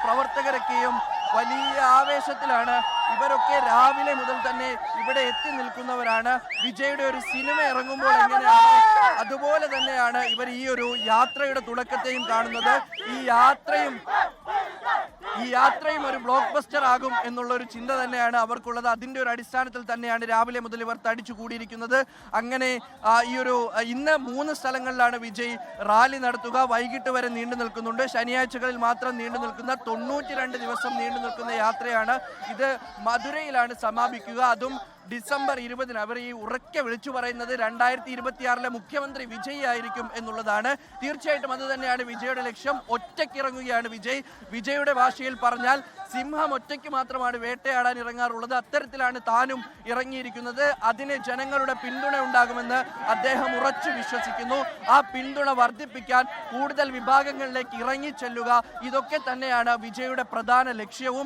പ്രവർത്തകരൊക്കെയും വലിയ ആവേശത്തിലാണ്. ഇവരൊക്കെ രാവിലെ മുതൽ തന്നെ ഇവിടെ എത്തി നിൽക്കുന്നവരാണ്. വിജയുടെ ഒരു സിനിമ ഇറങ്ങുമ്പോൾ എങ്ങനെയാണ് അതുപോലെ തന്നെയാണ് ഇവർ ഈ ഒരു യാത്രയുടെ തുടക്കത്തെയും കാണുന്നത്. ഈ യാത്രയും ഒരു ബ്ലോക്ക് ബസ്റ്റർ ആകും എന്നുള്ള ഒരു ചിന്ത തന്നെയാണ് അവർക്കുള്ളത്. അതിന്റെ ഒരു അടിസ്ഥാനത്തിൽ തന്നെയാണ് രാവിലെ മുതൽ ഇവർ തടിച്ചു കൂടിയിരിക്കുന്നത്. അങ്ങനെ ഇന്ന് 3 സ്ഥലങ്ങളിലാണ് വിജയ് റാലി നടത്തുക. വൈകിട്ട് വരെ നീണ്ടു നിൽക്കുന്നുണ്ട്. ശനിയാഴ്ചകളിൽ മാത്രം നീണ്ടു നിൽക്കുന്ന 92 ദിവസം നീണ്ടു നിൽക്കുന്ന യാത്രയാണ് ഇത്. മധുരയിലാണ് സമാപിക്കുക, അതും ഡിസംബർ 20-ന്. അവർ ഈ ഉറക്കെ വിളിച്ചു പറയുന്നത് 2026-ലെ മുഖ്യമന്ത്രി വിജയ് ആയിരിക്കും എന്നുള്ളതാണ്. തീർച്ചയായിട്ടും അത് തന്നെയാണ് വിജയുടെ ലക്ഷ്യം. ഒറ്റയ്ക്കിറങ്ങുകയാണ് വിജയ്. വിജയുടെ ഭാഷയിൽ പറഞ്ഞാൽ സിംഹം ഒറ്റയ്ക്ക് മാത്രമാണ് വേട്ടയാടാൻ ഇറങ്ങാറുള്ളത്. അത്തരത്തിലാണ് താനും ഇറങ്ങിയിരിക്കുന്നത്. അതിന് ജനങ്ങളുടെ പിന്തുണ ഉണ്ടാകുമെന്ന് അദ്ദേഹം ഉറച്ചു വിശ്വസിക്കുന്നു. ആ പിന്തുണ വർദ്ധിപ്പിക്കാൻ കൂടുതൽ വിഭാഗങ്ങളിലേക്ക് ഇറങ്ങിച്ചെല്ലുക, ഇതൊക്കെ തന്നെയാണ് വിജയുടെ പ്രധാന ലക്ഷ്യവും.